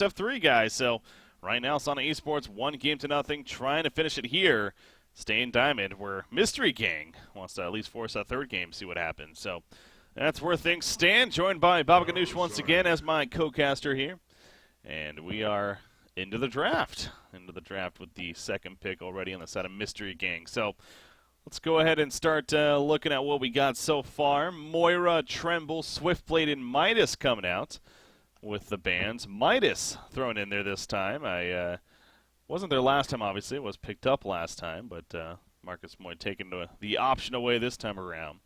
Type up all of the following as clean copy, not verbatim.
F3 guys. So right now, Sonic Esports 1-0, trying to finish it here. Staying diamond, where Mystery Gang wants to at least force a third game, see what happens. So that's where things stand. Joined by Baba Ganoush once again as my co-caster here, and we are into the draft. Into the draft with the second pick already on the side of Mystery Gang. So let's go ahead and start looking at what we got so far. Moira, Tremble, Swiftblade, and Midas coming out with the bands. Midas thrown in there this time. I wasn't there last time, obviously. It was picked up last time, but Marcus Moy taking the option away this time around.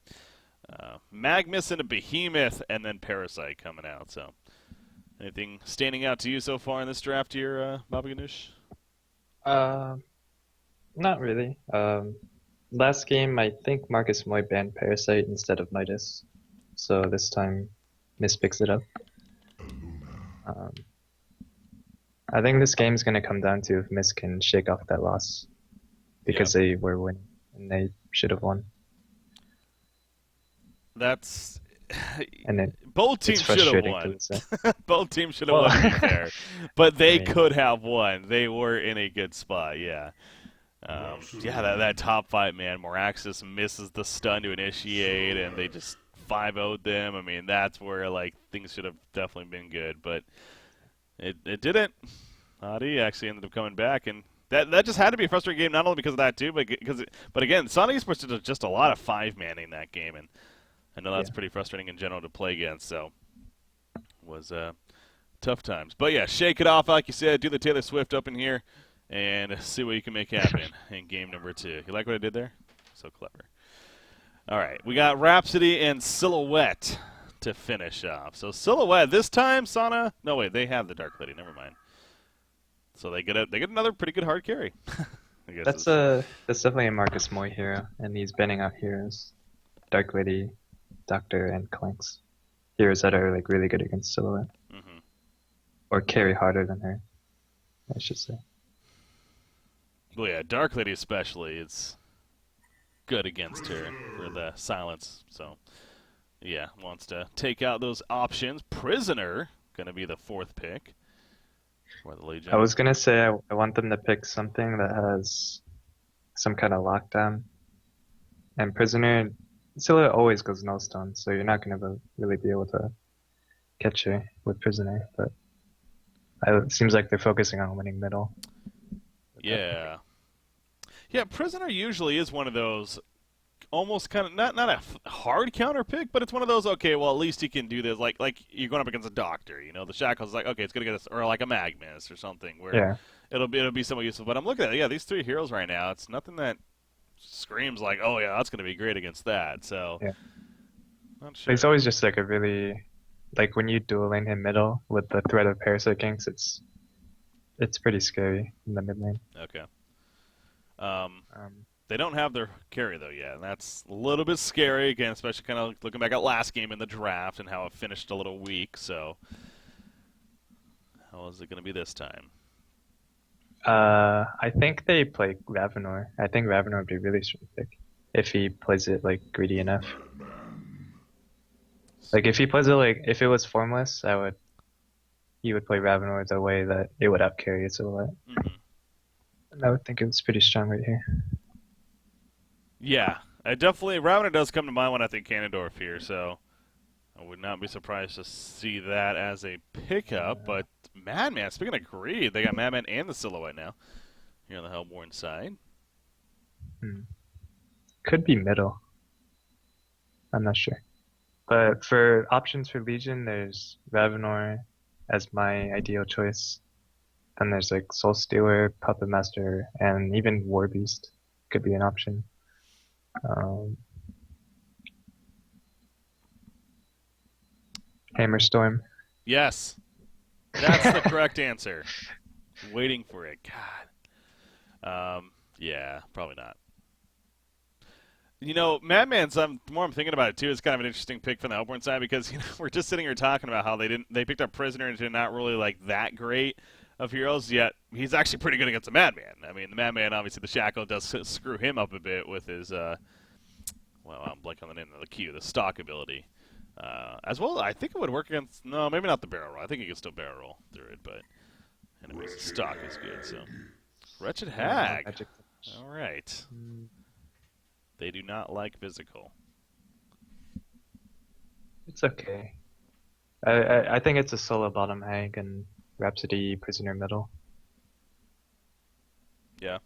Magnus and a Behemoth, and then Parasite coming out. So anything standing out to you so far in this draft here, Baba Ganoush? Not really. Last game, I think Marcus Moy banned Parasite instead of Midas. So this time, MysT picks it up. I think this game's going to come down to if MysT can shake off that loss. Because they were winning, and they should have won. That's... And both teams should have won. Both teams should have won, to be fair. But they could have won. They were in a good spot, yeah. That top fight, man. Moraxis misses the stun to initiate, and they just 5-0'd them. I mean, that's where things should have definitely been good, but it didn't. HOTe actually ended up coming back, and that just had to be a frustrating game, not only because of that too, but again, Sonic Esports did just a lot of 5-manning that game, and I know that's pretty frustrating in general to play against. So it was tough times, but yeah, shake it off like you said. Do the Taylor Swift up in here. And see what you can make happen in game number 2. You like what I did there? So clever. All right, we got Rhapsody and Silhouette to finish off. So Silhouette this time, Sana. No wait, they have the Dark Lady. Never mind. So they get another pretty good hard carry. I guess that's definitely a Marcus Moy hero, and he's banning out heroes, Dark Lady, Doctor, and Clanks. Heroes that are really good against Silhouette, or carry harder than her, I should say. Well, yeah, Dark Lady especially, it's good against her for the silence. So, yeah, wants to take out those options. Prisoner, going to be the 4th pick for the Legion. I was going to say I want them to pick something that has some kind of lockdown. And Prisoner, Scylla always goes no stun, so you're not going to really be able to catch her with Prisoner. But it seems like they're focusing on winning middle. Yeah. Yeah, Prisoner usually is one of those almost kind of not a hard counter pick, but it's one of those, okay, well, at least he can do this. Like you're going up against a Doctor, the Shackle's like, okay, it's going to get us, or like a Magnus or something, where it'll be somewhat useful. But I'm looking at these 3 heroes right now. It's nothing that screams like, oh, yeah, that's going to be great against that. So, not sure. It's always just a really, when you dual lane him middle with the threat of Parasite Ganks, it's pretty scary in the mid lane. Okay. They don't have their carry, though, yet, and that's a little bit scary, again, especially kind of looking back at last game in the draft and how it finished a little weak, so how is it going to be this time? I think they play Ravenor. I think Ravenor would be a really strong pick if he plays it, greedy enough. If he plays it, if it was formless, he would play Ravenor the way that it would outcarry its Silhouette. And I would think it was pretty strong right here. Yeah, Ravenor does come to mind when I think Ganondorf here, so I would not be surprised to see that as a pickup. But Madman, speaking of greed, they got Madman and the Silhouette now here on the Hellborn side. Could be middle. I'm not sure. But for options for Legion, there's Ravenor as my ideal choice. Then there's Soul Stealer, Puppet Master, and even War Beast could be an option. Hammerstorm. Yes, that's the correct answer. Waiting for it. God. Yeah, probably not. Madman's. The more I'm thinking about it too, it's kind of an interesting pick from the Hellborn side because we're just sitting here talking about how they picked up Prisoner and did not really that great of heroes, yet he's actually pretty good against the Madman. I mean, the Madman, obviously, the Shackle does screw him up a bit with his, I'm blanking on the name of the Q, the stock ability. As well, I think it would work against, no, maybe not the barrel roll. I think he can still barrel roll through it, but Anyways, the stock is good, so. Wretched Yeah, no Hag. magic. Alright. Mm, They do not like physical. it's okay. I think it's a solo bottom hag and Rhapsody prisoner middle. Yeah.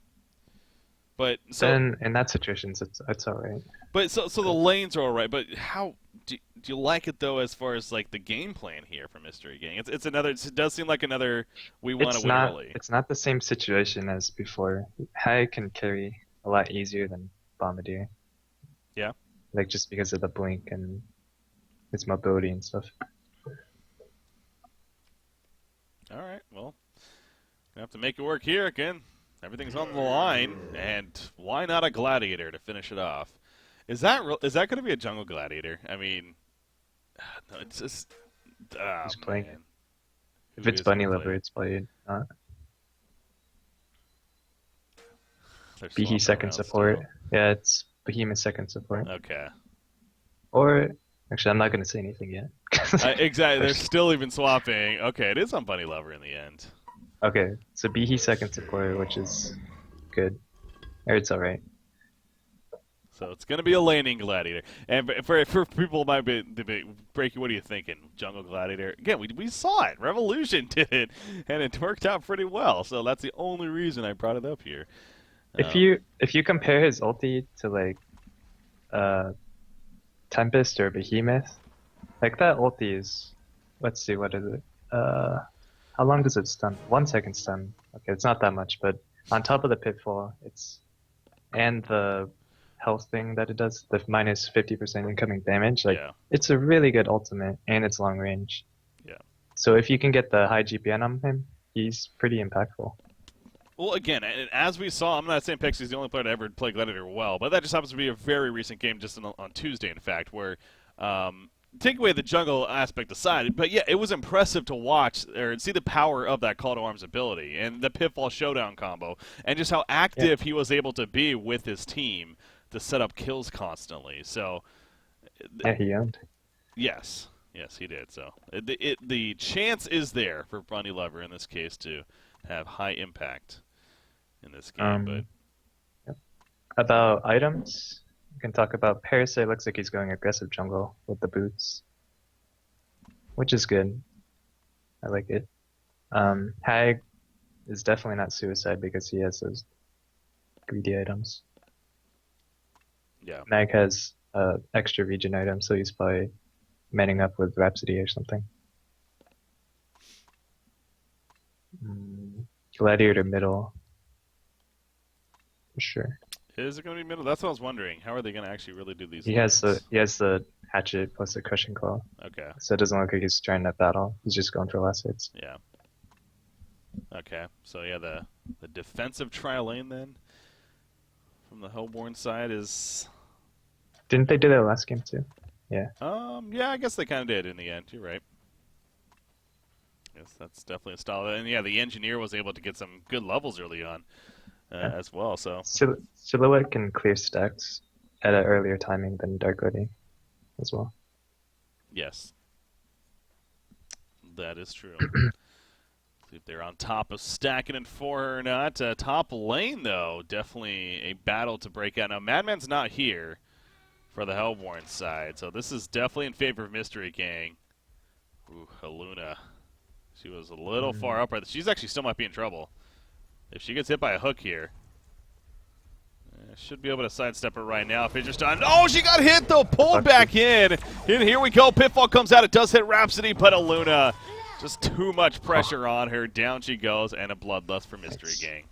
But so Then in that situation, it's alright. so the lanes are alright, but how do you like it though as far as like the game plan here for Mystery Gang? It's another it does seem like another we want to win early. It's not the same situation as before. Hag can carry a lot easier than Bombardier. Yeah. Like just because of the blink and its mobility and stuff. Alright, well. We have to make it work here again. Everything's on the line, and why not a gladiator to finish it off? Is that going to be a jungle gladiator? I mean, no, it's just Who's playing man. it? If it's bunny liver, it's played. They're Behe swapping second around support. still. Yeah, it's Behemoth second support. Okay. Or actually, I'm not gonna say anything yet. Exactly. They're still even swapping. Okay, it is on bunny lover in the end. Okay, so Behe second support, which is good. Or it's alright. So it's going to be a laning gladiator. And for people who might be Breaky, what are you thinking? Jungle gladiator? Again, we saw it. Revolution did it, and it worked out pretty well. So that's the only reason I brought it up here. If you compare his ulti to like Tempest or Behemoth, like that ulti is, let's see, what is it? How long does it stun? 1 second stun. Okay, it's not that much, but on top of the pitfall, and the health thing that it does, the minus 50% incoming damage, like Yeah. it's a really good ultimate and it's long range. Yeah. So if you can get the high GPN on him, he's pretty impactful. Well, again, as we saw, I'm not saying Pixie's the only player to ever play Gladiator well, but that just happens to be a very recent game, just on Tuesday, in fact, where take away the jungle aspect aside, but yeah, it was impressive to watch or see the power of that call to arms ability and the pitfall showdown combo, and just how active he was able to be with his team to set up kills constantly. So, Yeah, he owned. yes, he did. So the chance is there for Bunny Lover in this case to have high impact in this game, but. Yep. About items, we can talk about Parasite. Looks like he's going aggressive jungle with the boots, which is good. I like it. Hag is definitely not suicide because he has those greedy items. Yeah. Mag has extra region item, so he's probably manning up with Rhapsody or something. Gladiator middle, for sure. Is it going to be middle? That's what I was wondering. How are they going to actually really do these? He has the hatchet plus the crushing claw. Okay. So it doesn't look like he's trying to battle. He's just going for last hits. Yeah. Okay. So yeah, the defensive tri lane then from the Hellborn side is. Didn't they do that last game too? Yeah. Yeah, I guess they kind of did in the end. You're right. Yes, that's definitely a style. And yeah, the engineer was able to get some good levels early on as well. So Silhouette can clear stacks at an earlier timing than Dark Lady as well. Yes, that is true. See if they're on top of stacking it for her or not. Top lane though, definitely a battle to break out. Now Madman's not here for the Hellborn side, so this is definitely in favor of Mystery Gang. Ooh, Haluna. She was a little far up. She's actually still might be in trouble. If she gets hit by a hook here. Should be able to sidestep her right now. Fidget's done. Oh, she got hit though. Pulled back in. And here we go. Pitfall comes out. It does hit Rhapsody, but Haluna, just too much pressure on her. Down she goes, and a bloodlust for Mystery Gang.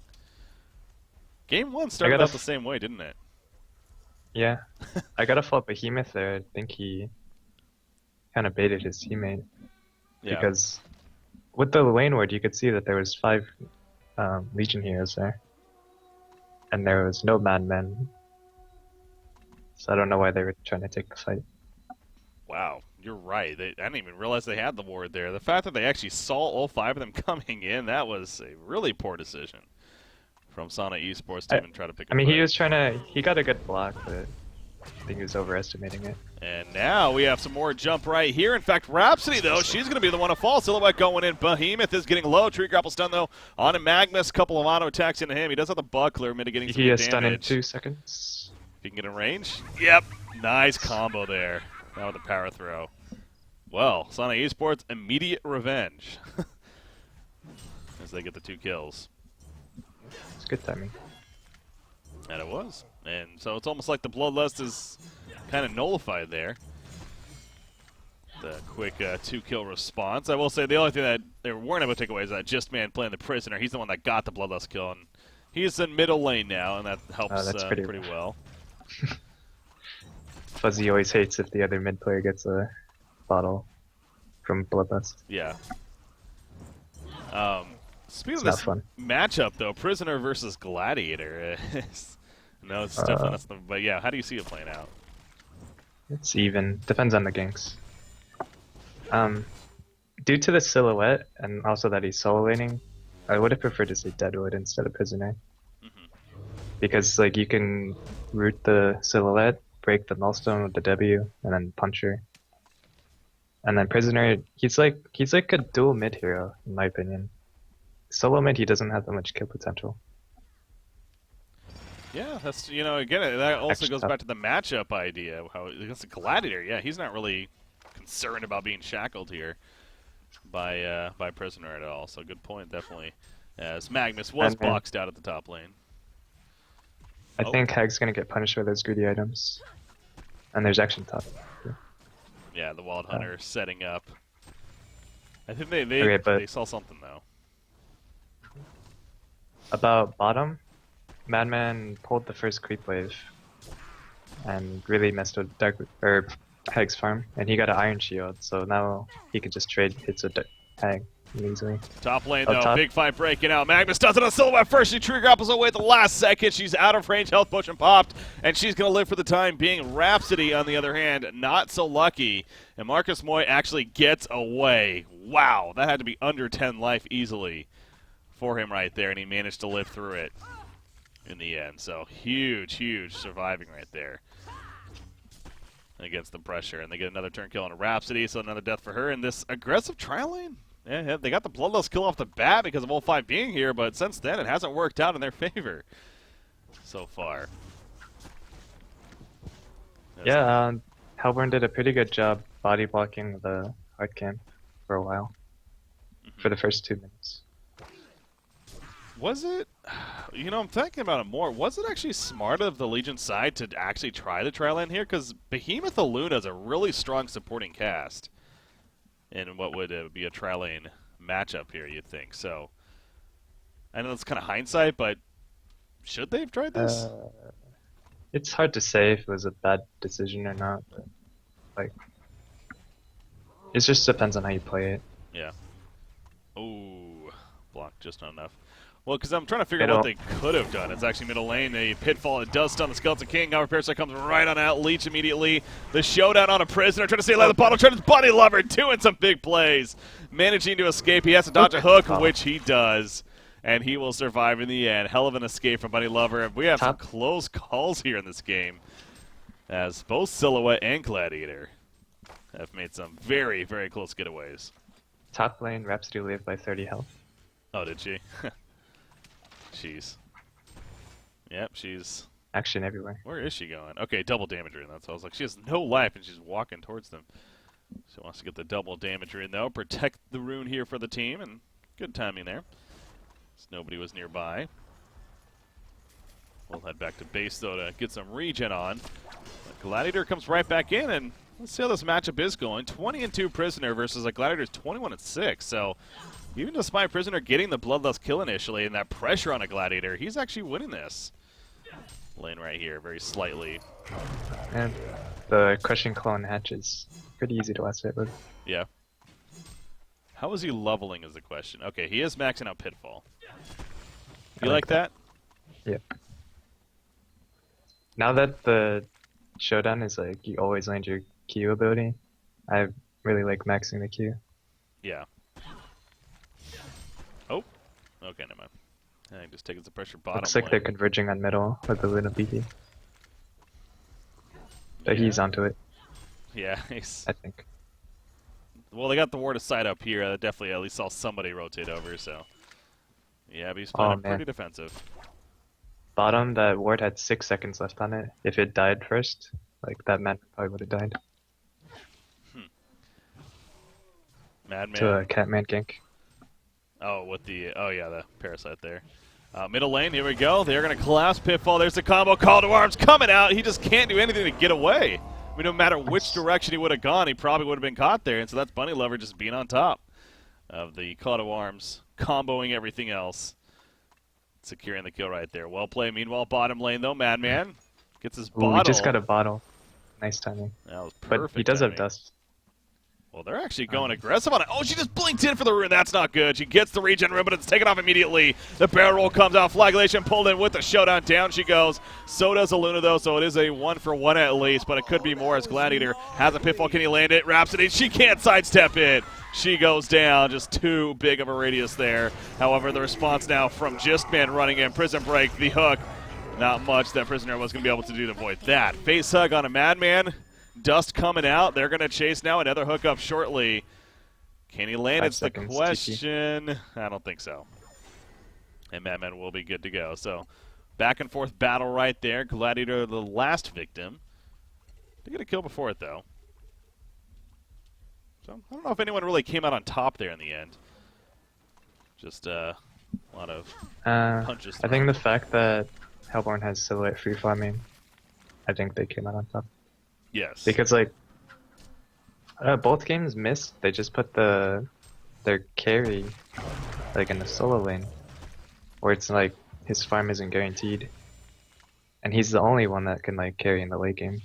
Game 1 started out the same way, didn't it? Yeah. I gotta fault Behemoth there. I think he kind of baited his teammate. Yeah. Because with the lane ward, you could see that there was 5 Legion heroes there. And there was no madmen. So I don't know why they were trying to take the fight. Wow, you're right. I didn't even realize they had the ward there. The fact that they actually saw all 5 of them coming in, that was a really poor decision from Sana Esports to even try to pick a fight. he got a good block, but I think he was overestimating it. And now we have some more jump right here. In fact, Rhapsody, though, she's going to be the one to fall. Silhouette going in. Behemoth is getting low. Tree grapple stun, though, on a Magnus. Couple of auto attacks into him. He does have the buckler, mitigating some damage. Stun in 2 seconds. If he can get in range. Yep. Nice combo there. Now with the power throw. Well, Sonic Esports, immediate revenge. As they get the 2 kills. It's good timing. And it was. And so it's almost like the Bloodlust is kind of nullified there. The quick 2-kill response. I will say the only thing that they weren't able to take away is that Just Man playing the Prisoner. He's the one that got the Bloodlust kill, and he's in middle lane now, and that helps pretty well. Fuzzy always hates if the other mid player gets a bottle from Bloodlust. Yeah. Speaking of It's this not fun. matchup, though, Prisoner versus Gladiator. No, it's definitely not something. But yeah, how do you see it playing out? It's even. Depends on the ganks. Due to the silhouette and also that he's solo laning, I would have preferred to say Deadwood instead of Prisoner. Because like you can root the silhouette, break the nullstone with the W, and then punch her. And then Prisoner, he's like a dual mid hero in my opinion. Solo mid, he doesn't have that much kill potential. Yeah, that's, you know, again, that also Extra goes tough. back to the matchup idea. How against the Gladiator, yeah, he's not really concerned about being shackled here by Prisoner at all. So good point, definitely. As Magnus was boxed out at the top lane. I think Hag's gonna get punished for those greedy items. And there's action top. Yeah, the Wild Hunter setting up. I think they saw something though. About bottom, Madman pulled the first creep wave and really messed with Hag's farm, and he got an Iron Shield, so now he could just trade hits with Hag easily. Top lane though, big fight breaking out. Magnus does it on Silhouette first. She tree grapples away at the last second. She's out of range, health potion popped, and she's going to live for the time being. Rhapsody, on the other hand, not so lucky, and Marcus Moy actually gets away. Wow, that had to be under 10 life easily for him right there, and he managed to live through it in the end. So huge surviving right there against the pressure. And they get another turn kill on a Rhapsody, so another death for her. And this aggressive trial lane, yeah, they got the Bloodlust kill off the bat because of all 5 being here, but since then it hasn't worked out in their favor so far. Yeah, Hellborn did a pretty good job body blocking the hard camp for a while. For the first 2 minutes. Was it, you know, I'm thinking about it more, was it actually smart of the Legion side to actually try the trial lane here? Because Behemoth Aluna is a really strong supporting cast in what would be a trial lane matchup here, you'd think. So, I know it's kind of hindsight, but should they have tried this? It's hard to say if it was a bad decision or not, but, like, it just depends on how you play it. Yeah. Ooh, blocked just not enough. Well, because I'm trying to figure out what they could have done. It's actually middle lane, a pitfall. It does stun the Skeleton King. However, Parasite comes right on out. Leech immediately. The showdown on a Prisoner. Trying to stay alive. The bottle. Trying to Bunny Lover. Doing some big plays. Managing to escape. He has to dodge a hook, which he does. And he will survive in the end. Hell of an escape from Bunny Lover. We have some close calls here in this game, as both Silhouette and Gladiator have made some very, very close getaways. Top lane, Rhapsody lived by 30 health. Oh, did she? Jeez. Yep, she's... Action everywhere. Where is she going? Okay, double damage rune. That's I was like, she has no life, and she's walking towards them. She wants to get the double damage rune, though. Protect the rune here for the team, and good timing there. Nobody was nearby. We'll head back to base, though, to get some regen on. But Gladiator comes right back in, and let's see how this matchup is going. 20-2 Prisoner versus a Gladiator's 21-6, so... Even despite Prisoner getting the Bloodlust kill initially and that pressure on a Gladiator, he's actually winning this. Lane right here, very slightly. And the Crushing Clone hatch is pretty easy to last hit with. Yeah. How is he leveling is the question. Okay, he is maxing out Pitfall. You like that? Yep. Now that the showdown is like, you always land your Q ability, I really like maxing the Q. Yeah. Oh, okay, never mind. I think just taking the pressure bottom. Looks like lane. they're converging on middle with the Luna BD. But he's onto it. Yeah, I think. well, they got the ward of sight up here. Definitely at least saw somebody rotate over, so. Yeah, but he's playing Oh it pretty man. defensive. Bottom, that ward had 6 seconds left on it. If it died first, like that man probably would have died. To Madman. a Catman gank. Oh, with the the parasite there. Middle lane, here we go. They're going to collapse Pitfall. There's the combo. Call to arms coming out. He just can't do anything to get away. I mean, no matter which direction he would have gone, he probably would have been caught there. And so that's Bunny Lover just being on top of the call to arms, comboing everything else. Securing the kill right there. Well played. Meanwhile, bottom lane, though, Madman gets his bottle. Ooh, he just got a bottle. Nice timing. That was perfect. But he does timing. have dust. Well, they're actually going aggressive on it. Oh, she just blinked in for the rune. That's not good. She gets the regen rune, but it's taken off immediately. The barrel roll comes out. Flagellation pulled in with the showdown. Down she goes. So does Aluna, though, so it is a 1-for-1 at least, but it could be more as Gladiator has a Pitfall. Can he land it? Rhapsody, she can't sidestep it. She goes down. Just too big of a radius there. However, the response now from Justman running in. Prison Break, the hook. Not much that Prisoner was going to be able to do to avoid that. Face hug on a Madman. Dust coming out. They're going to chase now. Another hookup shortly. Can he land? It's the question. TP. I don't think so. And Madman will be good to go. So, back and forth battle right there. Gladiator, the last victim. They get a kill before it, though. So, I don't know if anyone really came out on top there in the end. Just a lot of punches. I think the fact that Hellborn has Silhouette free farming, I think they came out on top. Yes. Because, like, both games missed. They just put their carry, like, in the solo lane, where it's like his farm isn't guaranteed, and he's the only one that can like carry in the late game.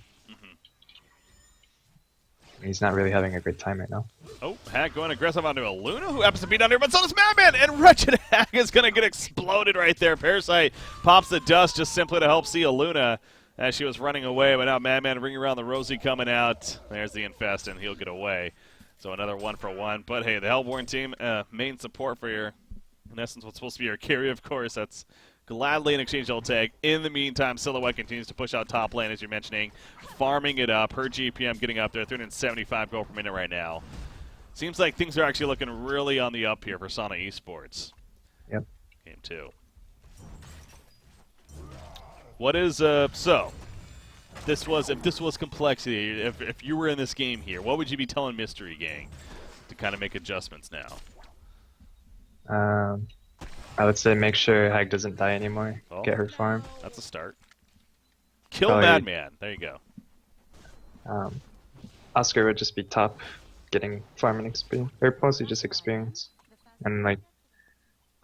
He's not really having a good time right now. Oh, Hag going aggressive onto Aluna, who happens to be down here, but so does Madman, and Wretched Hag is going to get exploded right there. Parasite pops the dust just simply to help see Aluna as she was running away, but now Madman ringing around the Rosie coming out. There's the Infest, and he'll get away. So another 1-for-1. But hey, the Hellborn team, main support for your, in essence, what's supposed to be your carry, of course. That's gladly an exchange they'll take. In the meantime, Silhouette continues to push out top lane, as you're mentioning, farming it up. Her GPM getting up there, 375 gold per minute right now. Seems like things are actually looking really on the up here for Sana Esports. Yep. Game 2. What is so? If this was complexity, if you were in this game here, what would you be telling Mystery Gang to kind of make adjustments now? I would say make sure Hag doesn't die anymore. Oh, get her farm. That's a start. Kill Madman. There you go. Oscar would just be top, getting farming experience, or mostly just experience. And like,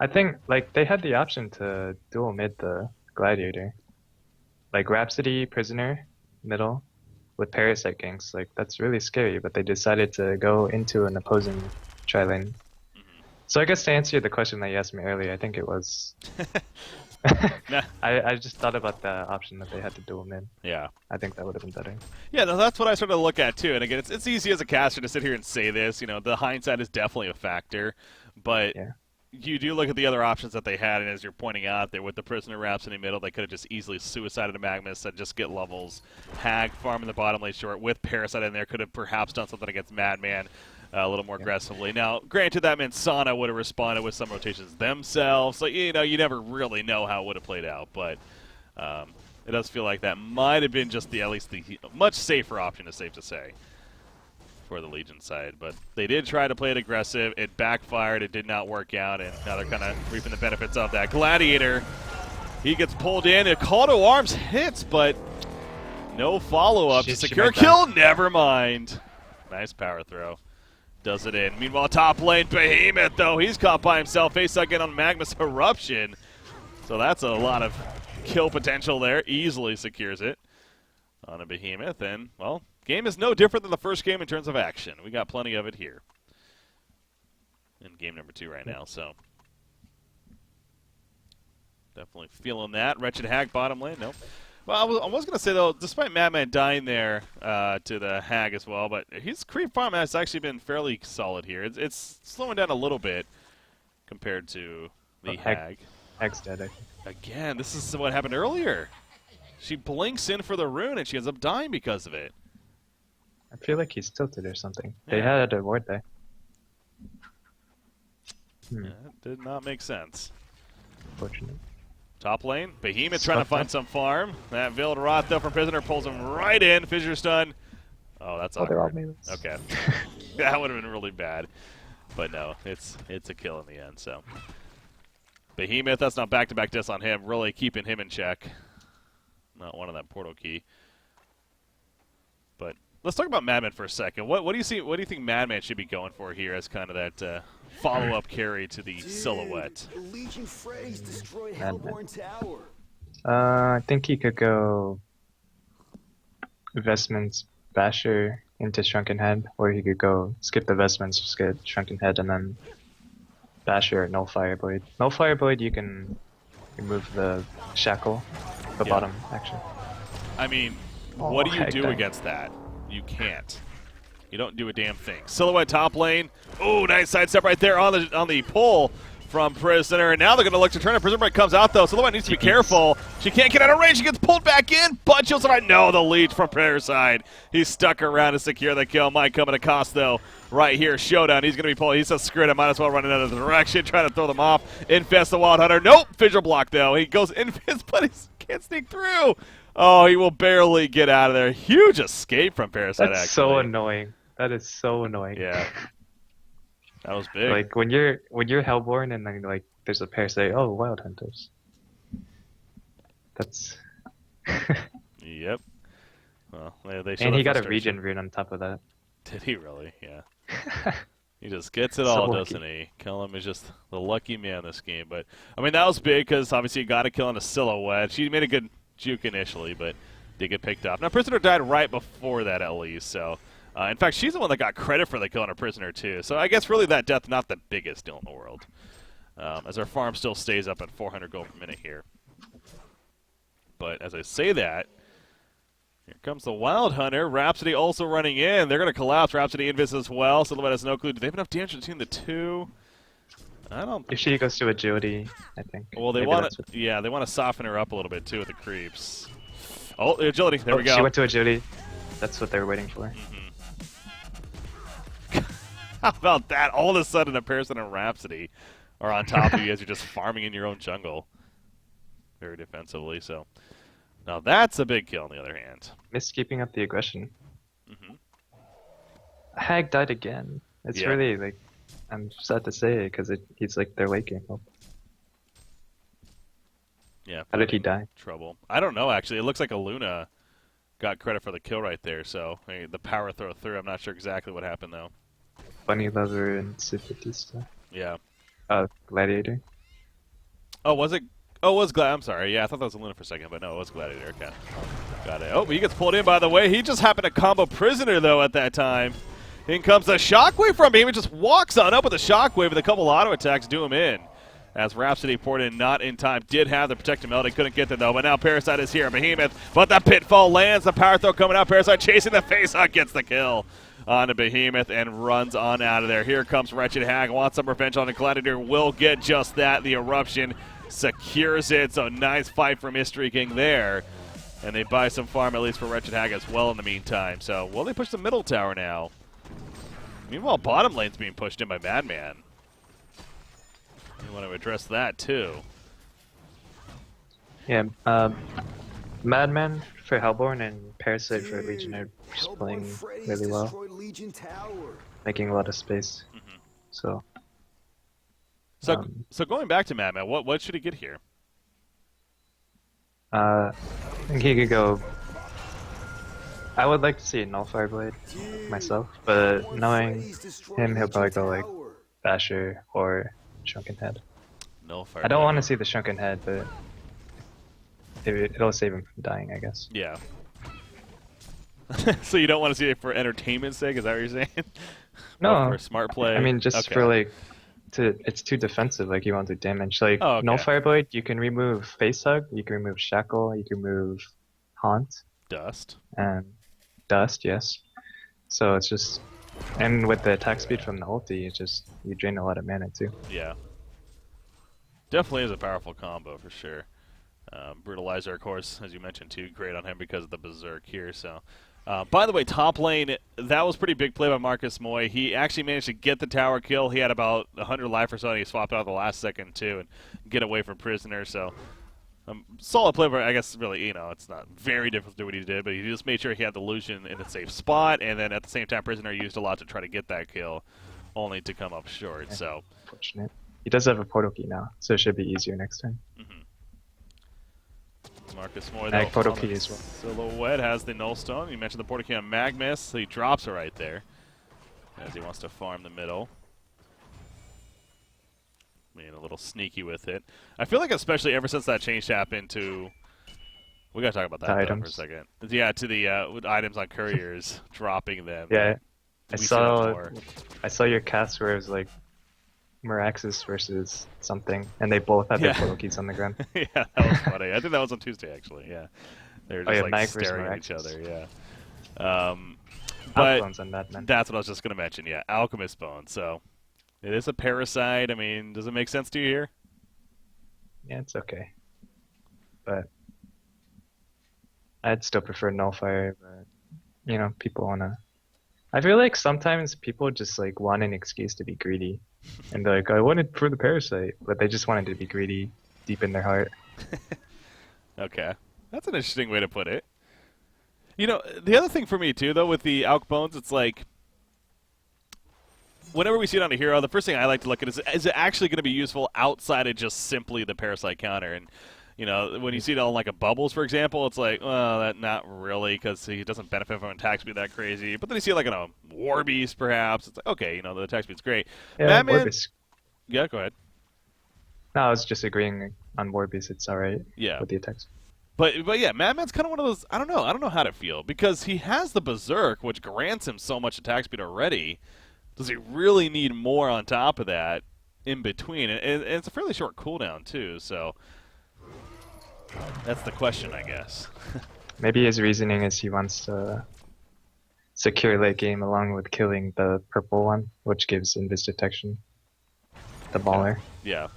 I think like they had the option to dual mid the Gladiator. Like Rhapsody, Prisoner, middle, with Parasite ganks. Like that's really scary, but they decided to go into an opposing tri-lane. So I guess to answer the question that you asked me earlier, I think it was... Nah. I just thought about the option that they had to dual mid. Yeah. I think that would have been better. Yeah, no, that's what I started to look at too. And again, it's easy as a caster to sit here and say this. You know, the hindsight is definitely a factor. But yeah. You do look at the other options that they had, and as you're pointing out there, with the Prisoner Rhapsody in the middle, they could have just easily suicided a Magnus and just get levels. Hag farming the bottom lane short with Parasite in there could have perhaps done something against Madman a little more aggressively. Now, granted, that meant Sana would have responded with some rotations themselves, so you know, you never really know how it would have played out, but it does feel like that might have been just at least the much safer option, is safe to say, for the Legion side. But they did try to play it aggressive. It backfired. It did not work out, and now they're kind of reaping the benefits of that. Gladiator, he gets pulled in. A call to arms hits, but no follow-up to secure a kill. Never mind. Nice power throw. Does it in. Meanwhile, top lane, Behemoth, though. He's caught by himself. Face again on Magnus Eruption. So that's a lot of kill potential there. Easily secures it on a Behemoth. And, well, game is no different than the first game in terms of action. We got plenty of it here in game number 2 right now. So definitely feeling that. Wretched Hag bottom lane. Nope. Well, I was going to say, though, despite Madman dying there to the Hag as well, but his creep farm has actually been fairly solid here. It's slowing down a little bit compared to the Hag. Hag's dead. Again, this is what happened earlier. She blinks in for the rune, and she ends up dying because of it. I feel like he's tilted or something. Yeah. They had a ward there. Yeah, it did not make sense. Fortunate. Top lane, Behemoth trying to find some farm. That Veiled Rot though from Prisoner pulls him right in. Fissure stun. Oh, that's awkward. Okay. That would have been really bad. But no, it's a kill in the end, so. Behemoth, that's not back-to-back diss on him, really keeping him in check. Not one on that portal key. But let's talk about Madman for a second. What do you think Madman should be going for here as kind of that follow-up carry to the silhouette? I think he could go Vestments Basher into Shrunken Head, or he could go skip the Vestments, just get Shrunken Head, and then Basher or Nullfire Blade. Nullfire Blade, you can remove the Shackle, the bottom, actually. I mean, what do you do against that? You can't. You don't do a damn thing. Silhouette top lane. Oh, nice sidestep right there on the pull from Prisoner. And now they're going to look to turn it. Prisoner comes out, though. Silhouette needs to be careful. She can't get out of range. She gets pulled back in. But she'll survive. No, the leech from Prayer side. He's stuck around to secure the kill. Might come at a cost, though. Right here, Showdown. He's going to be pulled. He says, screw it. I might as well run in another direction. Trying to throw them off. Infest the Wild Hunter. Nope. Fissure block, though. He goes Infest, but he can't sneak through. Oh, he will barely get out of there. Huge escape from Parasite, That's actually. so annoying. That is so annoying. Yeah. That was big. Like, when you're Hellborn and then, like, there's a Parasite, oh, Wild Hunters. That's... Yep. Well, they and he got a regen rune on top of that. Did he really? Yeah. He just gets it all, doesn't he? Kellum is just the lucky man this game. But, I mean, that was big because, obviously, you got to kill on a silhouette. She made a good juke initially, but did get picked off. Now, Prisoner died right before that, at least, so... in fact, she's the one that got credit for the kill on a Prisoner, too. So I guess really that death not the biggest deal in the world. As our farm still stays up at 400 gold per minute here. But as I say that, here comes the Wild Hunter. Rhapsody also running in. They're going to collapse. Rhapsody invis as well. Silhouette has no clue. Do they have enough damage between the two? I don't. If she goes to Agility, I think. Well, they want to. Yeah, they want to soften her up a little bit too with the creeps. Oh, Agility. There we go. She went to Agility. That's what they were waiting for. How about that? All of a sudden, a Parasite and Rhapsody are on top of you as you're just farming in your own jungle. Very defensively, so. Now that's a big kill, on the other hand. MysT keeping up the aggression. Hag died again. It's really, like, I'm sad to say it, because he's, like, their late game hope. Yeah. How did he die? Trouble. I don't know, actually. It looks like a Luna got credit for the kill right there, so the power throw through. I'm not sure exactly what happened, though. Bunny Lover and Sifity stuff. Yeah. Gladiator. Oh, was it? Oh, it was I'm sorry. Yeah, I thought that was a Luna for a second, but no, it was Gladiator. Okay. Got it. Oh, he gets pulled in, by the way. He just happened to combo Prisoner, though, at that time. In comes the Shockwave from him. He just walks on up with the Shockwave, and a couple auto attacks do him in. As Rhapsody poured in, not in time. Did have the Protective Melody, couldn't get there, though. But now Parasite is here. Behemoth, but the Pitfall lands. The power throw coming out. Parasite chasing the face out, gets the kill on a Behemoth and runs on out of there. Here comes Wretched Hag. Wants some revenge on the Gladiator. Will get just that. The Eruption secures it. So nice fight for Mystery King there. And they buy some farm, at least for Wretched Hag as well in the meantime. So, will they push the middle tower now? Meanwhile, bottom lane's being pushed in by Madman. You want to address that, too. Yeah, Madman for Hellborn and Parasite for Legion are just playing really well. Making a lot of space. So going back to Madman, what should he get here? I think he could go... I would like to see a Nullfire Blade myself, but knowing him, he'll probably go like Basher or Shrunken Head. Nullfire I don't want to see the Shrunken Head, but it'll save him from dying, I guess. Yeah. So you don't want to see it for entertainment's sake? Is that what you're saying? No. Or for smart play? I mean, just for like... it's too defensive, like you won't do damage. Like, Nullfire Blade, you can remove Face Hug, you can remove Shackle, you can remove Haunt. Dust. And Dust, yes. So it's just... And with the attack speed from the ulti, you drain a lot of mana too. Yeah. Definitely is a powerful combo for sure. Brutalizer, of course, as you mentioned too, great on him because of the Berserk here. So By the way, top lane, that was pretty big play by Marcus Moy. He actually managed to get the tower kill. He had about 100 life or so, and he swapped out the last second, too, and get away from Prisoner. So, solid play, but I guess really, it's not very difficult to do what he did, but he just made sure he had the illusion in a safe spot, and then at the same time, Prisoner used a lot to try to get that kill, only to come up short. Yeah, so, fortunate. He does have a portal key now, so it should be easier next time. Marcus Moy, though, portal key as well. Silhouette has the null stone. You mentioned the portal key on Magmus, so he drops it right there as he wants to farm the middle. Being a little sneaky with it. I feel like especially ever since that change happened to... We gotta talk about that for a second. Yeah, to the with items on couriers, dropping them. Yeah, I saw your cast where it was like Miraxis versus something, and they both had their portal keys on the ground. Yeah, that was funny. I think that was on Tuesday, actually, yeah. They were just like staring at each other, yeah. But on that, man. That's what I was just going to mention, yeah. Alchemist Bone, so it is a parasite. I mean, does it make sense to you here? Yeah, it's okay. But I'd still prefer Nullfire, but, people want to... I feel like sometimes people just like want an excuse to be greedy, and they're like, I wanted for the parasite, but they just wanted to be greedy deep in their heart. Okay, that's an interesting way to put it. The other thing for me too, though, with the Alch Bones, it's like whenever we see it on a hero, the first thing I like to look at is it actually going to be useful outside of just simply the parasite counter? And when you see it on like a Bubbles, for example, it's like, well, that not really, because he doesn't benefit from attack speed that crazy. But then you see it like on a War Beast, perhaps. It's like, okay, the attack speed's great. Yeah, Madman... Yeah, go ahead. No, I was just agreeing on War Beast. It's all right. Yeah. With the attacks. But yeah, Madman's kind of one of those. I don't know how to feel, because he has the Berserk, which grants him so much attack speed already. Does he really need more on top of that in between? And it's a fairly short cooldown too, so. That's the question, I guess. Maybe his reasoning is he wants to secure late game along with killing the purple one, which gives invis detection. The baller. Yeah,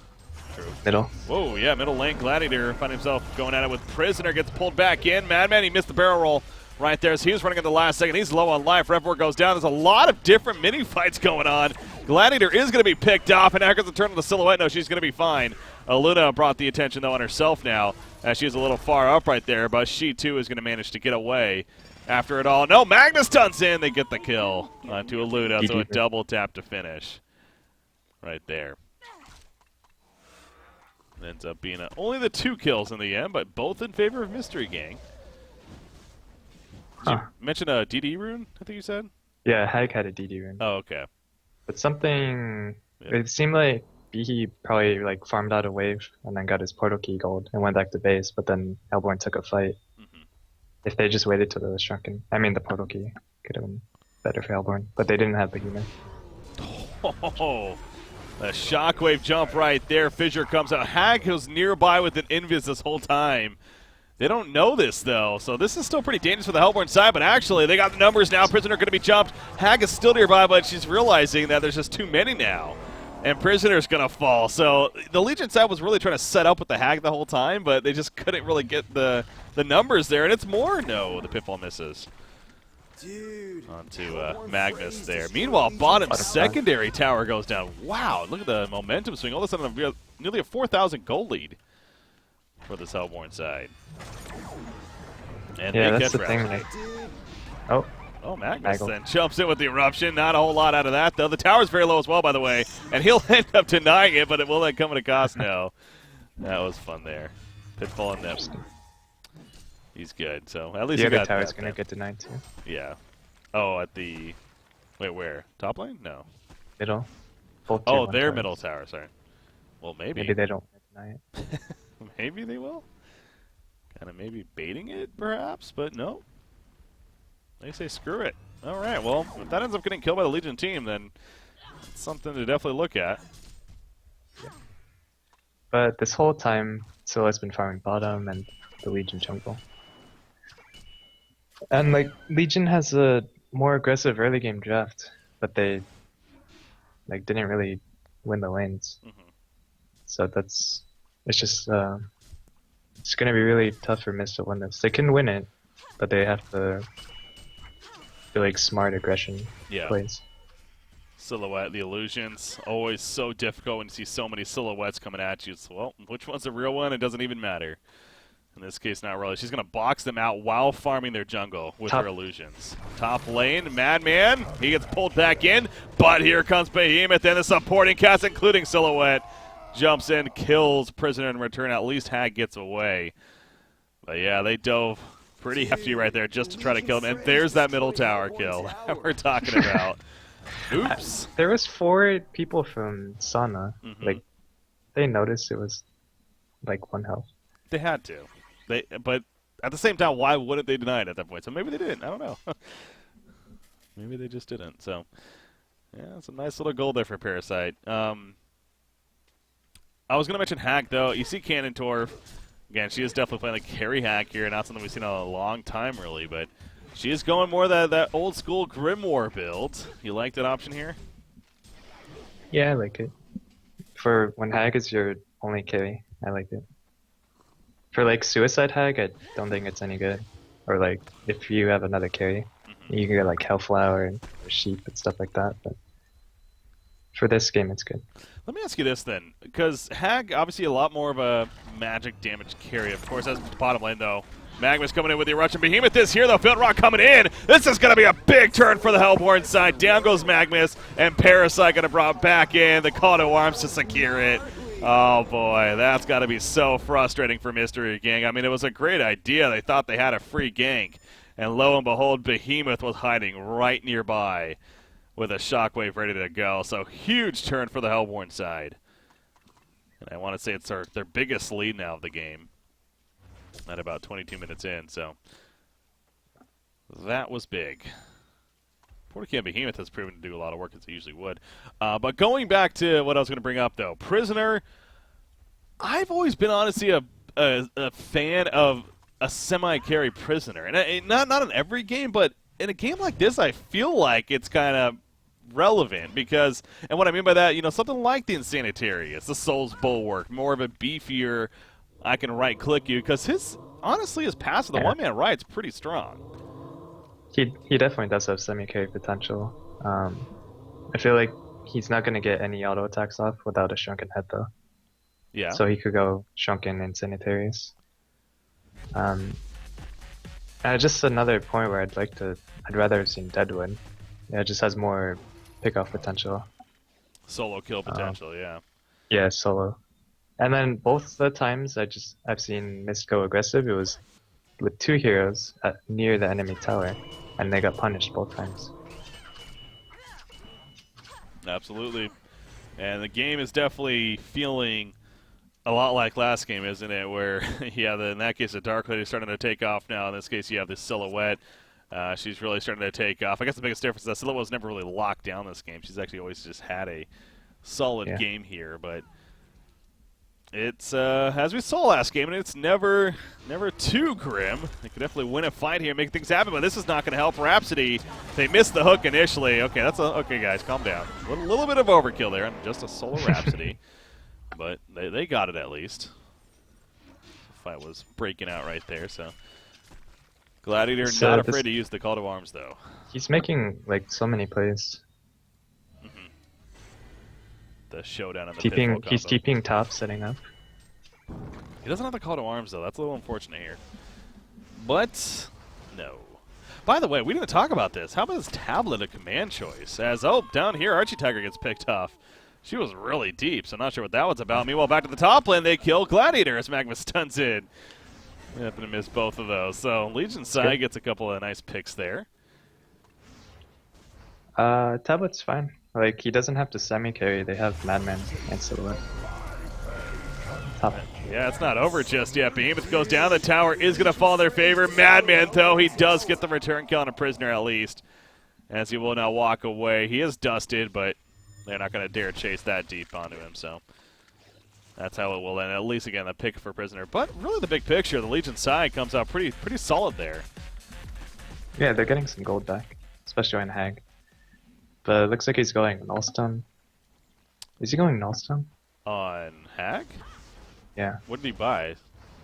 true. Middle. Whoa, yeah, middle lane. Gladiator find himself going at it with Prisoner. Gets pulled back in. Madman, he missed the barrel roll right there. So he was running in the last second. He's low on life. Rev4 goes down. There's a lot of different mini fights going on. Gladiator is going to be picked off, and now gets a turn on the Silhouette. No, she's going to be fine. Luna brought the attention, though, on herself now, as she's a little far up right there, but she, too, is going to manage to get away after it all. No, Magnus stunts in. They get the kill onto Luna, so a double tap to finish right there. Ends up being only the 2 kills in the end, but both in favor of Mystery Gang. Did you mention a DD rune, I think you said? Yeah, Hag had a DD rune. Oh, okay. But something... Yeah. It seemed like he probably like farmed out a wave and then got his portal key gold and went back to base, but then Hellborn took a fight. If they just waited till it was shrunken, the portal key could have been better for Hellborn, but they didn't have Behemoth. Oh, a shockwave jump right there. Fissure comes out. Hag was nearby with an invis this whole time. They don't know this, though, so this is still pretty dangerous for the Hellborn side, but actually they got the numbers now. Prisoner going to be jumped. Hag is still nearby, but she's realizing that there's just too many now. And Prisoner's going to fall. So the Legion side was really trying to set up with the Hag the whole time, but they just couldn't really get the numbers there. And it's more. No, the Pitfall misses. Dude. Onto Magnus there. Meanwhile, bottom secondary tower goes down. Wow, look at the momentum swing. All of a sudden, nearly a 4,000 gold lead for this Hellborn side. And yeah, that's the thing. Oh, Magnus then jumps in with the eruption. Not a whole lot out of that, though. The tower's very low as well, by the way. And he'll end up denying it, but it will then come at a cost now. That was fun there. Pitfall and Nip. He's good, so at least the he other got tower's that. Gonna get denied too. Yeah. Oh, at the... Wait, where? Top lane? No. Middle. Oh, their middle tower, sorry. Well, maybe. Maybe they don't deny it. Maybe they will. Kind of maybe baiting it, perhaps, but no. They say screw it. All right, well, if that ends up getting killed by the Legion team, then it's something to definitely look at. Yeah. But this whole time, Silhouette's been farming bottom and the Legion jungle. And, like, Legion has a more aggressive early game draft, but they, like, didn't really win the lanes. So it's just, it's going to be really tough for MysT to win this. They can win it, but they have to like smart aggression Yeah. plays. Silhouette, the illusions, always so difficult when you see so many silhouettes coming at you. It's, well, which one's the real one? It doesn't even matter. In this case, not really. She's going to box them out while farming their jungle with her illusions. Top lane, Madman, he gets pulled back in, but here comes Behemoth and the supporting cast, including Silhouette. Jumps in, kills Prisoner in return. At least Hag gets away. But yeah, they dove pretty hefty right there just to try to kill him. And there's that middle tower kill that we're talking about. Oops. There was 4 people from Sana. Like, they noticed it was like 1 health. They had to. But at the same time, why wouldn't they deny it at that point? So maybe they didn't. I don't know. Maybe they just didn't. So, yeah, it's a nice little goal there for Parasite. I was going to mention Hag, though. You see Cannon Torf. Again, she is definitely playing like carry Hag here. Not something we've seen in a long time, really. But she is going more that old school Grimoire build. You like that option here? Yeah, I like it. For when Hag is your only carry, I like it. For like Suicide Hag, I don't think it's any good. Or like if you have another carry, you can get like Hellflower or Sheep and stuff like that. But for this game, it's good. Let me ask you this then, because Hag obviously a lot more of a magic damage carry. Of course, that's the bottom lane though. Magma's coming in with the Eruption. Behemoth is here though. Field Rock coming in. This is going to be a big turn for the Hellborn side. Down goes Magmus, and Parasite going to brought back in the call to arms to secure it. Oh boy, that's got to be so frustrating for Mystery Gang. I mean, it was a great idea. They thought they had a free gank, and lo and behold, Behemoth was hiding right nearby with a Shockwave ready to go. So huge turn for the Hellborn side. And I want to say it's their biggest lead now of the game at about 22 minutes in. So that was big. Portakey Behemoth has proven to do a lot of work as he usually would. But going back to what I was going to bring up, though. Prisoner, I've always been, honestly, a fan of a semi-carry Prisoner. And not in every game, but in a game like this, I feel like it's kind of relevant. Because, and what I mean by that, something like the Insanitary. It's the Soul's Bulwark. More of a beefier, I can right-click you. Because his passive, the one-man right's pretty strong. He definitely does have semi-carry potential. I feel like he's not going to get any auto attacks off without a Shrunken Head, though. Yeah. So he could go Shrunken and Sanitaries. Just another point where I'd rather have seen Deadwood. Yeah, it just has more pick-off potential. Solo kill potential, yeah. Yeah, solo. And then both the times I've seen MysT go aggressive, it was with 2 heroes near the enemy tower, and they got punished both times. Absolutely. And the game is definitely feeling a lot like last game, isn't it? Where, in that case, the Dark Lady is starting to take off now. In this case, you have this Silhouette. She's really starting to take off. I guess the biggest difference is that Silhouette was never really locked down this game. She's actually always just had a solid game here, but it's, as we saw last game, and it's never too grim. They could definitely win a fight here and make things happen, but this is not going to help Rhapsody. They missed the hook initially. Okay, okay, guys, calm down. A little bit of overkill there on just a solo Rhapsody, but they got it at least. The fight was breaking out right there, so. Gladiator not afraid to use the call to arms, though. He's making, so many plays. The showdown in the He's TPing top, setting up. He doesn't have the call to arms, though. That's a little unfortunate here. But, no. By the way, we didn't talk about this. How about this tablet of command choice? As, down here, Archie Tiger gets picked off. She was really deep, so I'm not sure what that was about. Meanwhile, back to the top lane, they kill Gladiator as Magma stuns in. We happen to miss both of those. So, Legion side gets a couple of nice picks there. Tablet's fine. He doesn't have to semi-carry. They have Madman and Silhouette. Top. Yeah, it's not over just yet. Behemoth goes down. The tower is going to fall in their favor. Madman, though, he does get the return kill on a Prisoner at least, as he will now walk away. He is dusted, but they're not going to dare chase that deep onto him, so that's how it will end. At least, again, the pick for Prisoner. But really the big picture, the Legion side comes out pretty solid there. Yeah, they're getting some gold back, especially on Hag. But it looks like he's going Nullstone. Is he going Nullstone? On Hag? Yeah. What did he buy?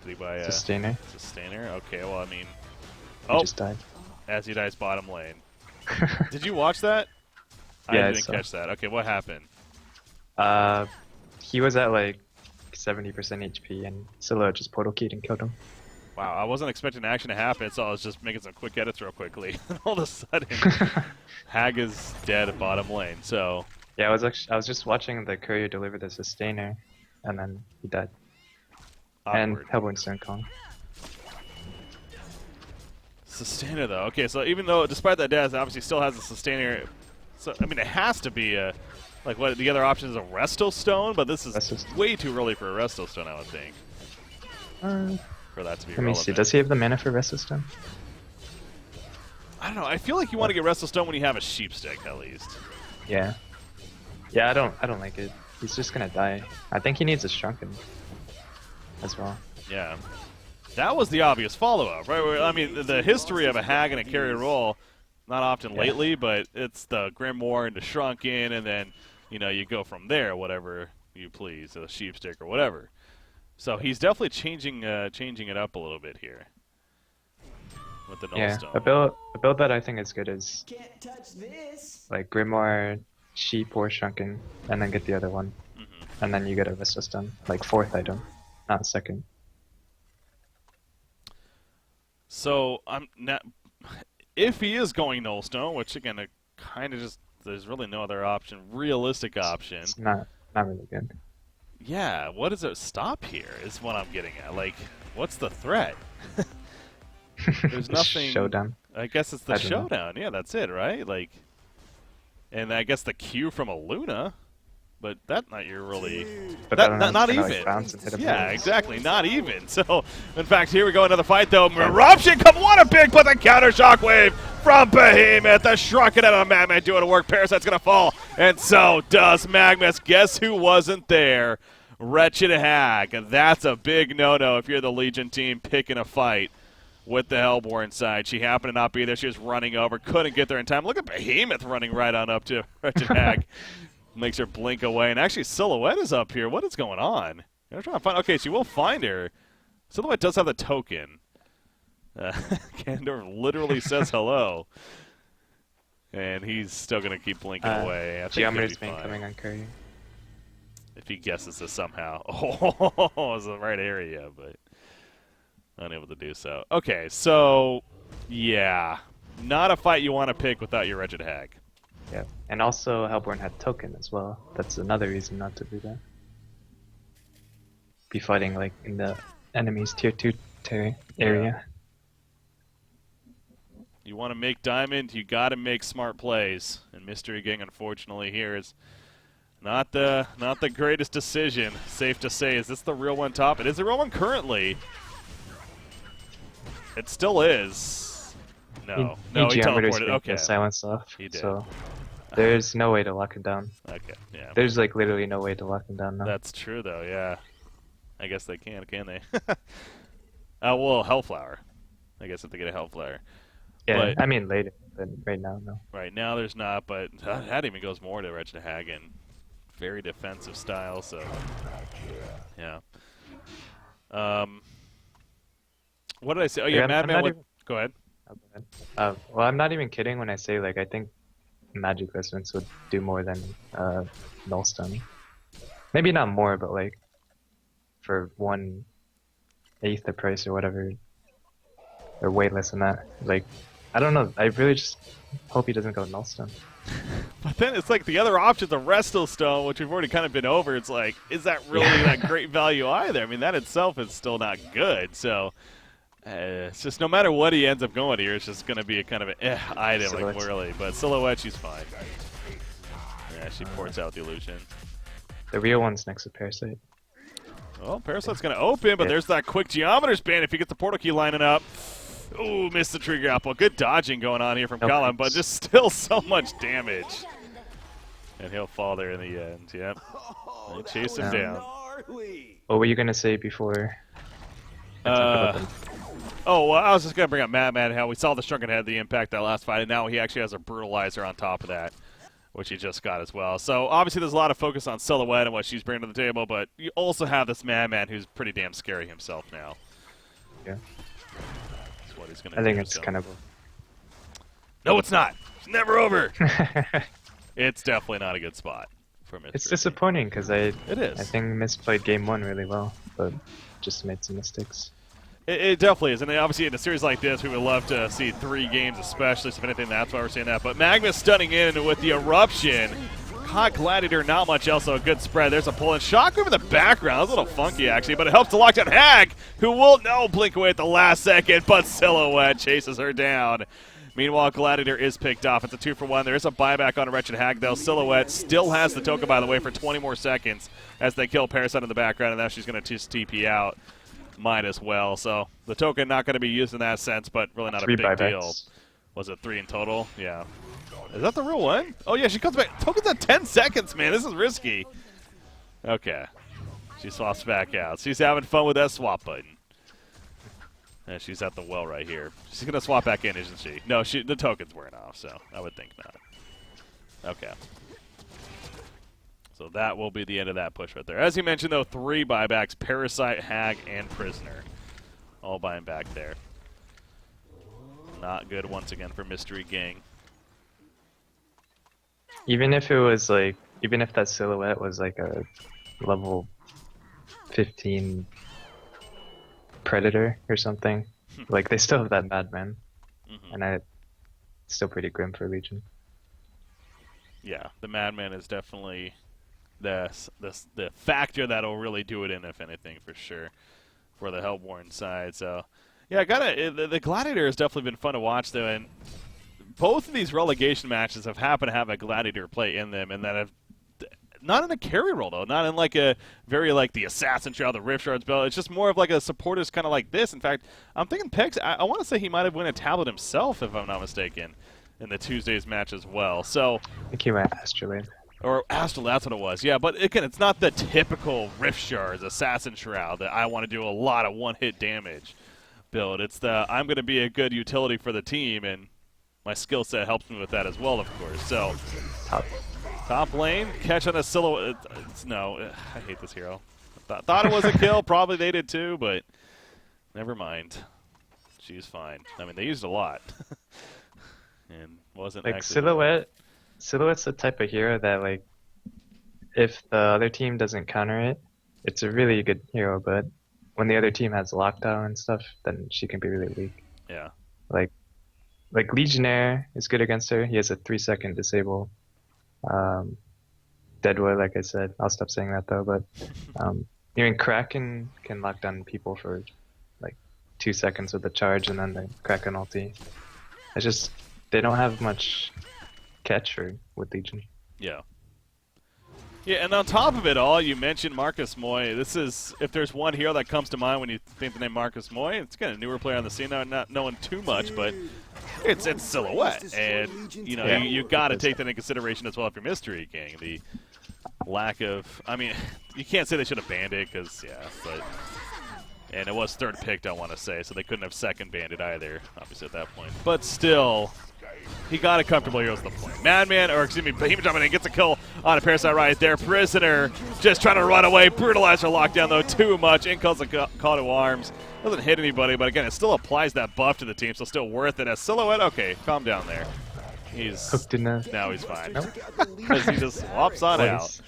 Did he buy a Sustainer? Sustainer? Okay, well, I mean... He just died. As he dies bottom lane. Did you watch that? Yeah, I didn't catch that. Okay, what happened? Uh, he was at like 70% HP, and Scylla just portal keyed and killed him. Wow, I wasn't expecting action to happen, so I was just making some quick edits real quickly. All of a sudden, Hag is dead at bottom lane. So yeah, I was just watching the courier deliver the sustainer, and then he died. awkward. And Hellborn's Stone Kong. Sustainer though. Okay, so even though despite that death, obviously still has a sustainer. So I mean, it has to be a like what the other option is a Resto Stone, but this is way too early for a Resto Stone, I would think. For that to be Let me relevant. see. Does he have the mana for Resto Stone? I don't know. I feel like you want to get Resto Stone when you have a sheep stick, at least. Yeah. Yeah, I don't like it. He's just gonna die. I think he needs a Shrunken as well. Yeah. That was the obvious follow-up, right? I mean, the history of a Hag and a carry role, not often lately, but it's the Grimoire into Shrunken, and then, you know, you go from there, whatever you please, a sheep stick or whatever. So he's definitely changing it up a little bit here with the Nullstone. A build that I think is good is like Grimoire, Sheep, or Shrunken, and then get the other one, and then you get a Resto Stone, like 4th item, not 2nd. So I'm not. If he is going Nullstone, which again, it kind of just there's really no other option, realistic option. It's not really good. Yeah, what does it stop here? Is what I'm getting at. Like, what's the threat? There's nothing. Showdown. I guess it's the showdown. Yeah, that's it, right? Like, and I guess the Q from a Luna, but that's not your really. But not even. Like bounce and hit him Yeah, exactly. Not even. So, in fact, here we go another fight though. Eruption, come on, a big with a counter shockwave from Behemoth. The Shrunken and a Madman doing the work. Parasite's gonna fall, and so does Magnus. Guess who wasn't there? Wretched Hag. That's a big no-no if you're the Legion team picking a fight with the Hellborn side. She happened to not be there. She was running over, couldn't get there in time. Look at Behemoth running right on up to Wretched Hag. Makes her blink away. And actually, Silhouette is up here. What is going on? I'm trying to find. Okay, she will find her. Silhouette does have the token. Kandor literally says hello. And he's still going to keep blinking away. Geometer's been coming on courier. If he guesses this somehow. Oh, it's the right area, but unable to do so. Okay, so, yeah. Not a fight you want to pick without your Wretched Hag. Yeah, and also Hellborn had token as well. That's another reason not to do that. Be fighting like in the enemy's tier 2 area. You want to make diamond, you got to make smart plays. And Mystery Gang, unfortunately, here is not the greatest decision. Safe to say, is this the real one top? It is the real one currently. It still is. No, he teleported. Okay, silence off. He did. So there's no way to lock him down. Okay, yeah. There's like literally no way to lock him down now. That's true, though. Yeah, I guess they can they? Well, Hellflower. I guess if they get a Hellflower. Yeah, but, I mean later, but right now, no. Right now, there's not, but that even goes more to Wretched Hag and very defensive style. So, yeah. What did I say? Oh yeah, Madman. Go ahead. Well, I'm not even kidding when I say like I think Magic Resonance would do more than Nullstone. Maybe not more, but like for 1/8 the price or whatever, or way less than that. Like I don't know. I really just hope he doesn't go Nullstone. But then it's like the other option, the Resto Stone, which we've already kind of been over. It's like, is that really that great value either? I mean, that itself is still not good. So. It's just no matter what he ends up going here, it's just going to be a kind of an item, like really. But Silhouette, she's fine. Yeah, she ports out the illusion. The real one's next to Parasite. Well, Parasite's going to open, but there's that quick Geometer's ban if he gets the portal key lining up. Ooh, missed the trigger apple. Good dodging going on here from Colin, but just still so much damage. And he'll fall there in the end, yep. They chase him down. What were you going to say before? Oh, well, I was just going to bring up Madman, how we saw the Shrunken had the impact that last fight, and now he actually has a Brutalizer on top of that, which he just got as well. So, obviously, there's a lot of focus on Silhouette and what she's bringing to the table, but you also have this Madman who's pretty damn scary himself now. Yeah. That's what he's going to do. I think it's kind of No, it's not. It's never over. It's definitely not a good spot for MysT. It's disappointing because I is. think MysT played game 1 really well, but just made some mistakes. It definitely is, and obviously in a series like this, we would love to see 3 games especially, so if anything, that's why we're seeing that. But Magma stunning in with the Eruption. Caught Gladiator, not much else, so a good spread. There's a pull and shock over the background. It's a little funky, actually, but it helps to lock down Hag, who will blink away at the last second, but Silhouette chases her down. Meanwhile, Gladiator is picked off. It's a 2-for-1. There is a buyback on a Wretched Hag, though. Silhouette still has the token, by the way, for 20 more seconds as they kill Parasite in the background, and now she's going to just TP out. Might as well. So the token not going to be used in that sense, but really not a big deal. Was it 3 in total? Yeah. Is that the real one? Oh, yeah, she comes back. Token's at 10 seconds, man. This is risky. Okay. She swaps back out. She's having fun with that swap button. And she's at the well right here. She's going to swap back in, isn't she? No, the token's wearing off, so I would think not. Okay. So that will be the end of that push right there. As you mentioned, though, 3 buybacks, Parasite, Hag, and Prisoner. All buying back there. Not good once again for Mystery Gang. Even if it was like, even if that Silhouette was like a level 15 Predator or something, like they still have that Madman, and it's still pretty grim for Legion. Yeah, the Madman is definitely the factor that'll really do it in, if anything, for sure, for the Hellborn side. So, yeah, the Gladiator has definitely been fun to watch, though, and both of these relegation matches have happened to have a Gladiator play in them, and that have not in a carry role, though, not in like a very like the Assassin Shroud, the Rift Shards belt. It's just more of like a supporters kind of like this. In fact, I'm thinking Pex, I want to say he might have won a tablet himself, if I'm not mistaken, in the Tuesdays match as well. So I think he went Astrolabe. Or Astral, that's what it was. Yeah, but again, it's not the typical Rift Shards, Assassin Shroud that I want to do a lot of one-hit damage build. It's the I'm going to be a good utility for the team, and my skill set helps me with that as well, of course. So, top lane, catch on a Silhouette. No, I hate this hero. Thought it was a kill. Probably they did too, but never mind. She's fine. I mean, they used a lot. And wasn't like actually Silhouette's the type of hero that, like, if the other team doesn't counter it, it's a really good hero, but when the other team has lockdown and stuff, then she can be really weak. Yeah. Like Legionnaire is good against her. He has a 3-second disable. Deadwood, like I said, I'll stop saying that though, but even Kraken can lock down people for like 2 seconds with the charge and then the Kraken ulti. It's just, they don't have much catch with Legion. Yeah. Yeah, and on top of it all, you mentioned Marcus Moy. This is, if there's one hero that comes to mind when you think the name Marcus Moy, it's kind of a newer player on the scene, not knowing too much, but it's Silhouette. And, you know, you got to take that into consideration as well if you're Mystery Gang. The lack of, I mean, you can't say they should have banned it because, yeah, but, and it was third picked, I want to say, so they couldn't have second banned it either, obviously, at that point. But still, he got a comfortable heroes to the point. Madman, or excuse me, Behemoth jumping in, gets a kill on a Parasite right there. Prisoner just trying to run away. Brutalizer lockdown, though, too much. In calls a call to arms. Doesn't hit anybody, but again, it still applies that buff to the team, so still worth it. As Silhouette, okay, calm down there. He's hooked in the... Now he's fine. Because he just swaps on out.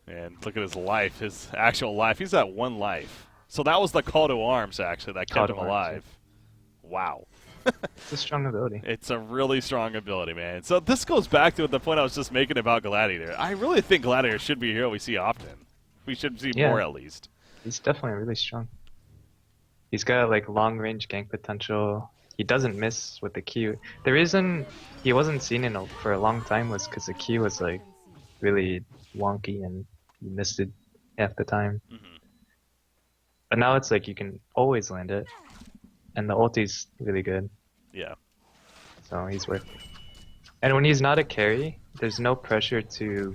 And look at his life, his actual life. He's at 1 life. So that was the call to arms, actually, that kept him alive. Wow. It's a strong ability. It's a really strong ability, man. So this goes back to the point I was just making about Gladiator. I really think Gladiator should be a hero we see often. We should see more, at least. He's definitely really strong. He's got like long range gank potential. He doesn't miss with the Q. The reason he wasn't seen for a long time was because the Q was like really wonky and you missed it half the time. But now it's like you can always land it, and the ulti's really good. Yeah. So he's worth it. And when he's not a carry, there's no pressure to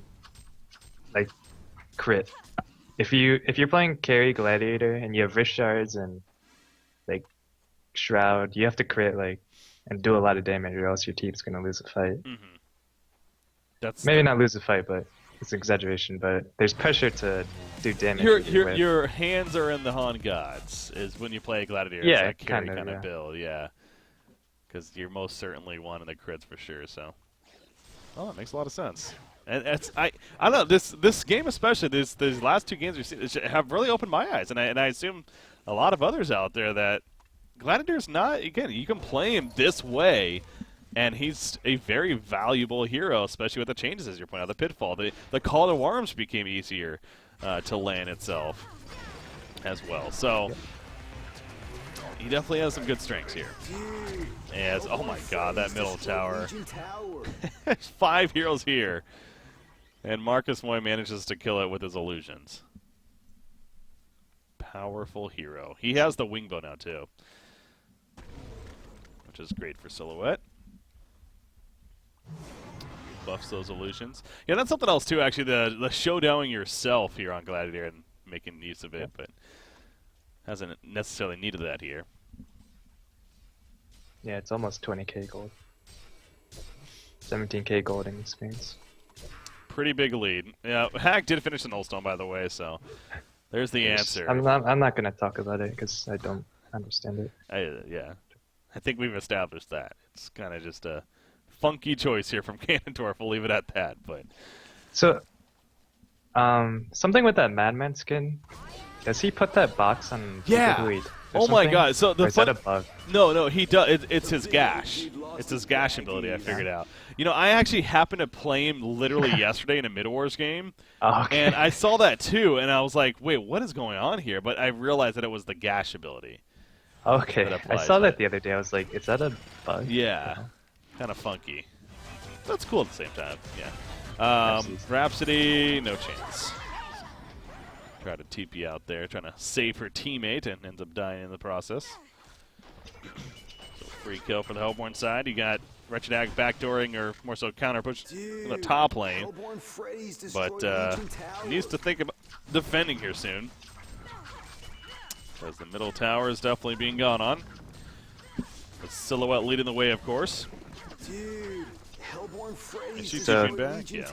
like crit. If you're playing carry Gladiator and you have wrist shards and like Shroud, you have to crit like and do a lot of damage, or else your team's gonna lose a fight. That's maybe not lose a fight, but it's an exaggeration. But there's pressure to do damage. Your hands are in the Han Gods is when you play Gladiator. Yeah, it's that carry kind of build. Yeah. because you're most certainly wanting the crits for sure. So, well, that makes a lot of sense. And it's I don't know, this game especially, these last 2 games we've seen have really opened my eyes, and I assume a lot of others out there that Gladiator's not, again, you can play him this way, and he's a very valuable hero, especially with the changes, as you're pointing out, the pitfall. The Call to Arms became easier to land itself as well. So he definitely has some good strengths here. As, oh my god, that middle tower. 5 heroes here. And Marcus Moy manages to kill it with his illusions. Powerful hero. He has the wing bow now, too, which is great for Silhouette. Buffs those illusions. Yeah, that's something else, too, actually, the showdowning yourself here on Gladiator and making use of it, but hasn't necessarily needed that here. Yeah, it's almost 20k gold. 17k gold in experience. Pretty big lead. Yeah, Hack did finish the Nullstone, by the way, so there's the answer. I'm not going to talk about it because I don't understand it. Yeah, I think we've established that. It's kind of just a funky choice here from Ganondorf. We'll leave it at that. But so, something with that Madman skin. Does he put that box on? Yeah. Oh my god! So the is that a bug? No, he does. It's his gash. It's his gash ability. I figured out. You know, I actually happened to play him literally yesterday in a Mid-Wars game, and I saw that too, and I was like, "Wait, what is going on here?" But I realized that it was the gash ability. Okay, I saw that the other day. I was like, "Is that a bug?" Yeah, kind of funky. That's cool at the same time. Yeah. Rhapsody, no chance. Try to TP out there, trying to save her teammate, and ends up dying in the process. So free kill for the Hellborn side. You got Wretched Ag backdooring, or more so counter push in the top lane. But needs to think about defending here soon, because the middle tower is definitely being gone on. With Silhouette leading the way, of course. Is she TPing back? Yeah.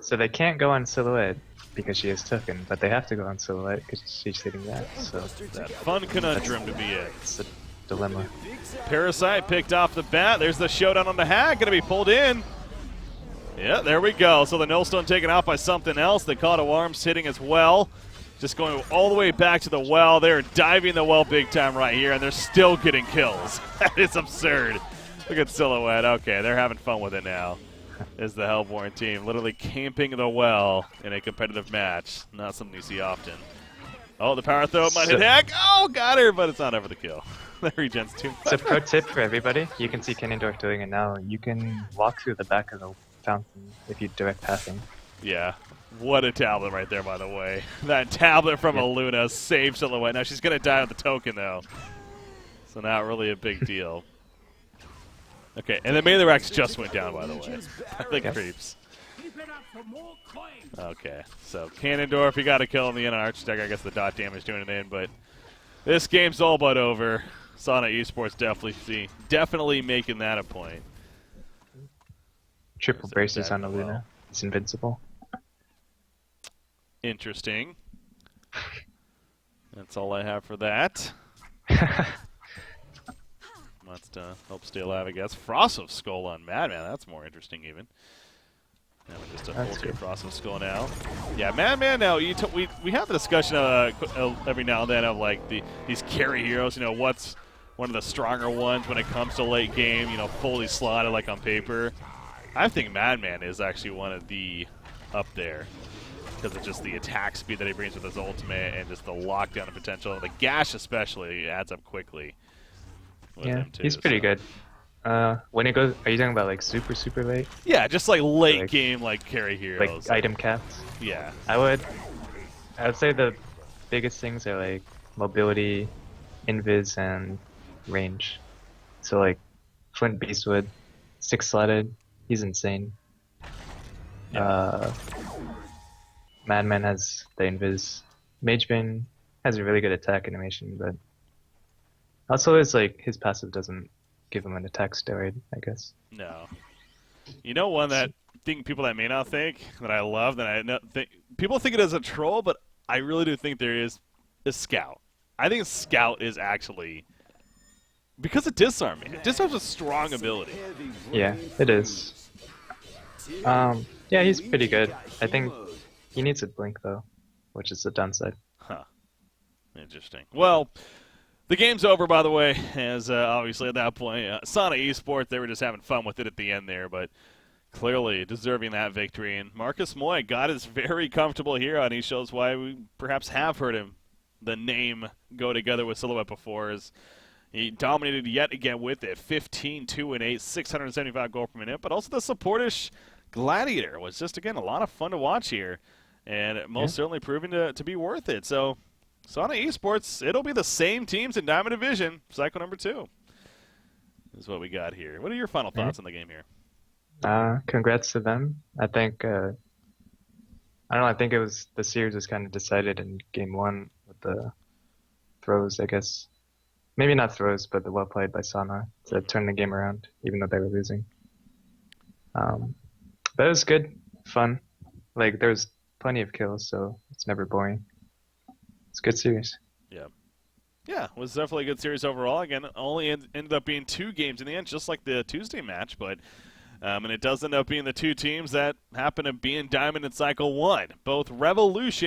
So they can't go on Silhouette because she is taken, but they have to go on Silhouette because she's sitting back. So that fun conundrum to be in. It's a dilemma. Parasite picked off the bat. There's the showdown on the Hag, gonna be pulled in. Yeah, there we go. So the Nullstone taken out by something else. The Call to Arms hitting as well. Just going all the way back to the well. They're diving the well big time right here, and they're still getting kills. That is absurd. Look at Silhouette. Okay, they're having fun with it now. Is the Hellborn team literally camping the well in a competitive match. Not something you see often. Oh, the power throw might hit Hack. Oh, got her, but it's not ever the kill. The regen's too much. So pro tip for everybody, you can see Ganondorf doing it now. You can walk through the back of the fountain if you direct pathing. Yeah. What a tablet right there, by the way. That tablet from Aluna saved Silhouette. Now she's going to die on the token, though. So not really a big deal. Okay, and the melee racks just went down, by the way. The creeps. Okay, so Ganondorf, you got to kill him the end on Architect. I guess the dot damage doing it in, but this game's all but over. Sana Esports definitely making that a point. Triple braces on Aluna. It's invincible. Interesting. That's all I have for that. Let's help stay alive, I guess. Frost of Skull on Madman. That's more interesting, even. Now we're just a full-tier Frost of Skull now. Yeah, Madman now, we have the discussion every now and then of like these carry heroes. You know, what's one of the stronger ones when it comes to late game, you know, fully slotted like on paper. I think Madman is actually one of the up there, because of just the attack speed that he brings with his ultimate and just the lockdown potential. The gash especially adds up quickly. Yeah, he's pretty good. When it goes, are you talking about like super late? Yeah, just like late game, like carry heroes, like item caps. Yeah, I would say the biggest things are like mobility, invis, and range. So like Flint Beastwood, 6-slotted, he's insane. Yeah. Madman has the invis. Magebane has a really good attack animation, but also is like his passive doesn't give him an attack steroid, I guess. No. You know one that people that may not think that I love, that I think people think it is a troll, but I really do think there is Scout. I think Scout is actually because of disarm, man. Disarm's a strong ability. Yeah, it is. Yeah, he's pretty good. I think he needs a blink though, which is the downside. Huh. Interesting. Well, the game's over, by the way, as obviously at that point, Sana Esports, they were just having fun with it at the end there, but clearly deserving that victory. And Marcus Moy got us very comfortable here, and he shows why we perhaps have heard him, the name, go together with Silhouette before, as he dominated yet again with it. 15, 2, and 8, 675 gold per minute, but also the supportish Gladiator was just, again, a lot of fun to watch here, and most certainly proving to be worth it. So Sana Esports, it'll be the same teams in Diamond Division, cycle number 2 is what we got here. What are your final thoughts on the game here? Congrats to them. I think, I don't know, I think it was, the series was kind of decided in game 1 with the throws, I guess. Maybe not throws, but the well played by Sana to turn the game around, even though they were losing. But it was good, fun. Like, there was plenty of kills, so it's never boring. It's a good series. Yeah, it was definitely a good series overall. Again, only ended up being 2 games in the end, just like the Tuesday match, but and it does end up being the 2 teams that happen to be in Diamond in Cycle 1. Both Revolution